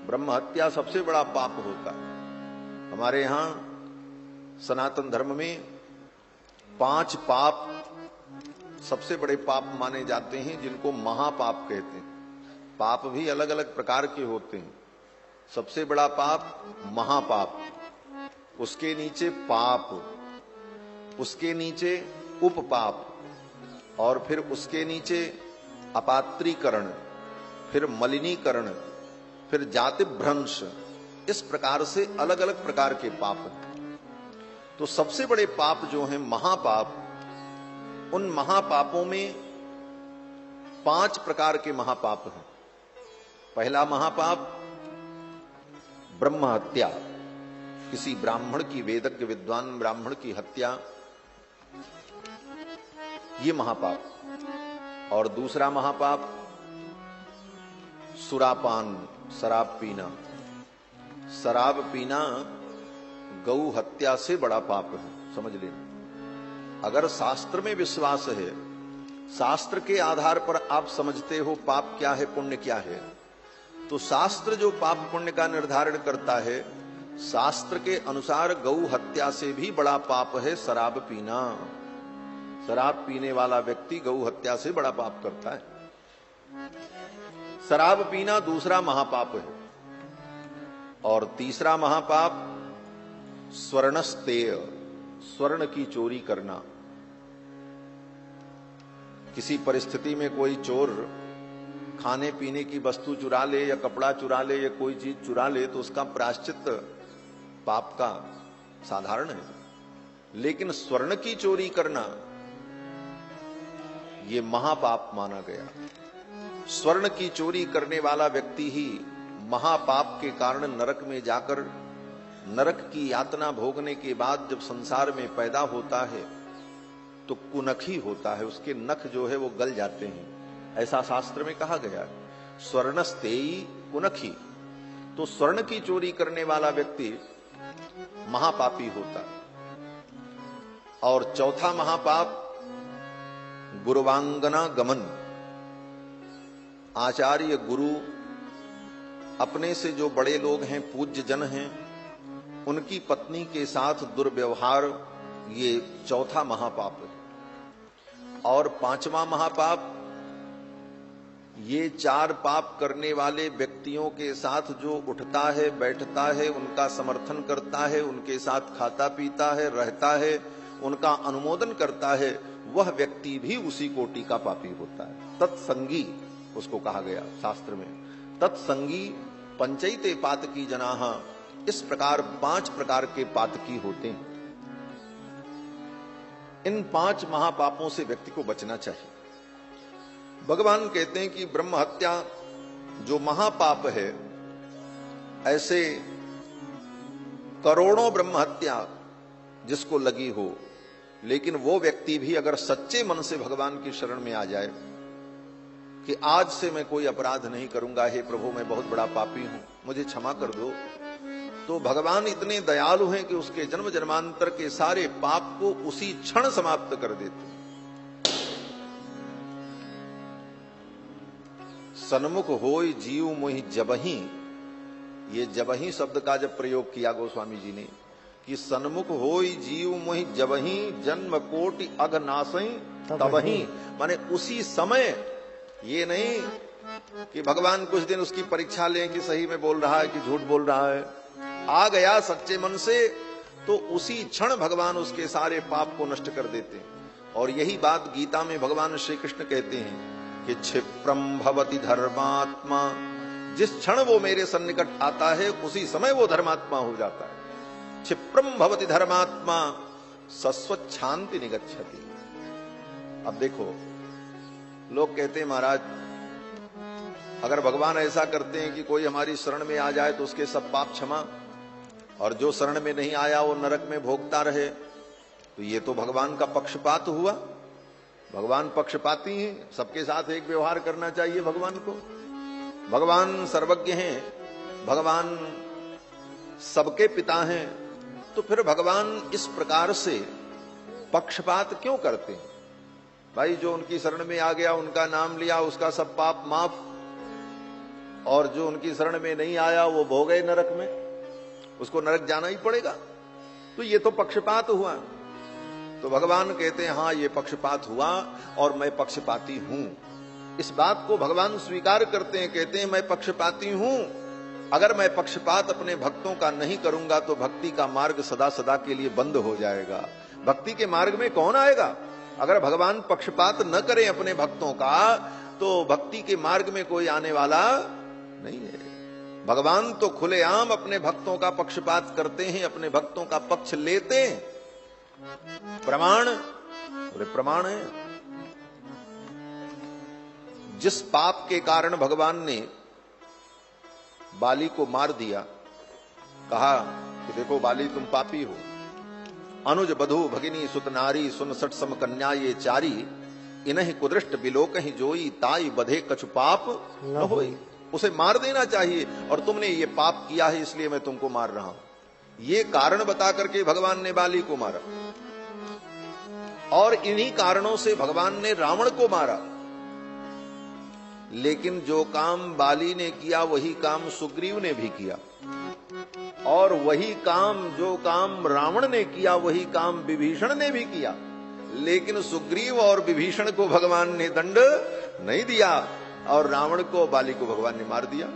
ब्रह्म हत्या सबसे बड़ा पाप होता है। हमारे यहां सनातन धर्म में 5 पाप सबसे बड़े पाप माने जाते हैं, जिनको महापाप कहते हैं। पाप भी अलग अलग प्रकार के होते हैं। सबसे बड़ा पाप महापाप, उसके नीचे पाप, उसके नीचे उपपाप, और फिर उसके नीचे अपात्रीकरण, फिर मलिनीकरण, फिर जाति भ्रंश। इस प्रकार से अलग अलग प्रकार के पाप हैं। तो सबसे बड़े पाप जो हैं महापाप, उन महापापों में 5 प्रकार के महापाप हैं। पहला महापाप ब्रह्म हत्या, किसी ब्राह्मण की, वेदज्ञ विद्वान ब्राह्मण की हत्या, ये महापाप। और दूसरा महापाप सुरापान, शराब पीना। शराब पीना गौ हत्या से बड़ा पाप है, समझ लेना। अगर शास्त्र में विश्वास है, शास्त्र के आधार पर आप समझते हो पाप क्या है पुण्य क्या है, तो शास्त्र जो पाप पुण्य का निर्धारण करता है, शास्त्र के अनुसार गौ हत्या से भी बड़ा पाप है शराब पीना। शराब पीने वाला व्यक्ति गौ हत्या से बड़ा पाप करता है। शराब पीना दूसरा महापाप है। और तीसरा महापाप स्वर्णस्तेय, स्वर्ण की चोरी करना। किसी परिस्थिति में कोई चोर खाने पीने की वस्तु चुरा ले या कपड़ा चुरा ले या कोई चीज चुरा ले, तो उसका प्रायश्चित पाप का साधारण है। लेकिन स्वर्ण की चोरी करना ये महापाप माना गया। स्वर्ण की चोरी करने वाला व्यक्ति ही महापाप के कारण नरक में जाकर नरक की यातना भोगने के बाद जब संसार में पैदा होता है तो कुनखी होता है, उसके नख जो है वो गल जाते हैं, ऐसा शास्त्र में कहा गया। स्वर्णस्तेयी कुनखी, तो स्वर्ण की चोरी करने वाला व्यक्ति महापापी होता है। और चौथा महापाप गुरुवांगना गमन। आचार्य गुरु, अपने से जो बड़े लोग हैं, पूज्य जन हैं, उनकी पत्नी के साथ दुर्व्यवहार, ये चौथा महापाप है। और 5वां महापाप, ये 4 पाप करने वाले व्यक्तियों के साथ जो उठता है, बैठता है, उनका समर्थन करता है, उनके साथ खाता पीता है, रहता है, उनका अनुमोदन करता है, वह व्यक्ति भी उसी कोटि का पापी होता है। तत्संगी उसको कहा गया शास्त्र में। तत्संगी पंचैते पातकी जनाः। इस प्रकार 5 प्रकार के पातकी होते हैं। इन 5 महापापों से व्यक्ति को बचना चाहिए। भगवान कहते हैं कि ब्रह्म हत्या जो महापाप है, ऐसे करोड़ों ब्रह्म हत्या जिसको लगी हो, लेकिन वो व्यक्ति भी अगर सच्चे मन से भगवान की शरण में आ जाए कि आज से मैं कोई अपराध नहीं करूंगा, हे प्रभु मैं बहुत बड़ा पापी हूं, मुझे क्षमा कर दो, तो भगवान इतने दयालु हैं कि उसके जन्म जन्मांतर के सारे पाप को उसी क्षण समाप्त कर देते हैं। सन्मुख होय जीव मोहि जबहि, ये जबहि शब्द का जब प्रयोग किया गोस्वामी जी ने कि सन्मुख होय जीव मोहि जबहि जन्म कोटि अघनासई तबहि, माने उसी समय। ये नहीं कि भगवान कुछ दिन उसकी परीक्षा लें कि सही में बोल रहा है कि झूठ बोल रहा है। आ गया सच्चे मन से तो उसी क्षण भगवान उसके सारे पाप को नष्ट कर देते हैं। और यही बात गीता में भगवान श्री कृष्ण कहते हैं कि क्षिप्रम भवति धर्मात्मा, जिस क्षण वो मेरे सन्निकट आता है उसी समय वो धर्मात्मा हो जाता है। क्षिप्रम भवति धर्मात्मा सस्वच्छांति निगच्छति। अब देखो, लोग कहते हैं महाराज अगर भगवान ऐसा करते हैं कि कोई हमारी शरण में आ जाए तो उसके सब पाप क्षमा, और जो शरण में नहीं आया वो नरक में भोगता रहे, तो ये तो भगवान का पक्षपात हुआ। भगवान पक्षपाती हैं, सबके साथ एक व्यवहार करना चाहिए भगवान को। भगवान सर्वज्ञ हैं, भगवान सबके पिता हैं, तो फिर भगवान इस प्रकार से पक्षपात क्यों करते हैं? भाई जो उनकी शरण में आ गया, उनका नाम लिया, उसका सब पाप माफ। और जो उनकी शरण में नहीं आया वो भोगे नरक में, उसको नरक जाना ही पड़ेगा। तो ये तो पक्षपात हुआ। तो भगवान कहते हैं हाँ ये पक्षपात हुआ और मैं पक्षपाती हूं। इस बात को भगवान स्वीकार करते हैं, कहते हैं मैं पक्षपाती हूं। अगर मैं पक्षपात अपने भक्तों का नहीं करूंगा तो भक्ति का मार्ग सदा सदा के लिए बंद हो जाएगा। भक्ति के मार्ग में कौन आएगा? अगर भगवान पक्षपात न करें अपने भक्तों का तो भक्ति के मार्ग में कोई आने वाला नहीं है। भगवान तो खुलेआम अपने भक्तों का पक्षपात करते हैं, अपने भक्तों का पक्ष लेते हैं। प्रमाण, बोले प्रमाण है। जिस पाप के कारण भगवान ने बाली को मार दिया, कहा कि देखो बाली तुम पापी हो, अनुज बधु भगिनी सुत नारी सुन सठ सम कन्या ये चारी, इन्हीं कुदृष्ट बिलोक ही जोई ताई बधे कछु पाप न होई। उसे मार देना चाहिए और तुमने ये पाप किया है इसलिए मैं तुमको मार रहा हूं। ये कारण बता करके भगवान ने बाली को मारा और इन्हीं कारणों से भगवान ने रावण को मारा। लेकिन जो काम बाली ने किया वही काम सुग्रीव ने भी किया, और वही काम जो काम रावण ने किया वही काम विभीषण ने भी किया। लेकिन सुग्रीव और विभीषण को भगवान ने दंड नहीं दिया और रावण को बाली को भगवान ने मार दिया।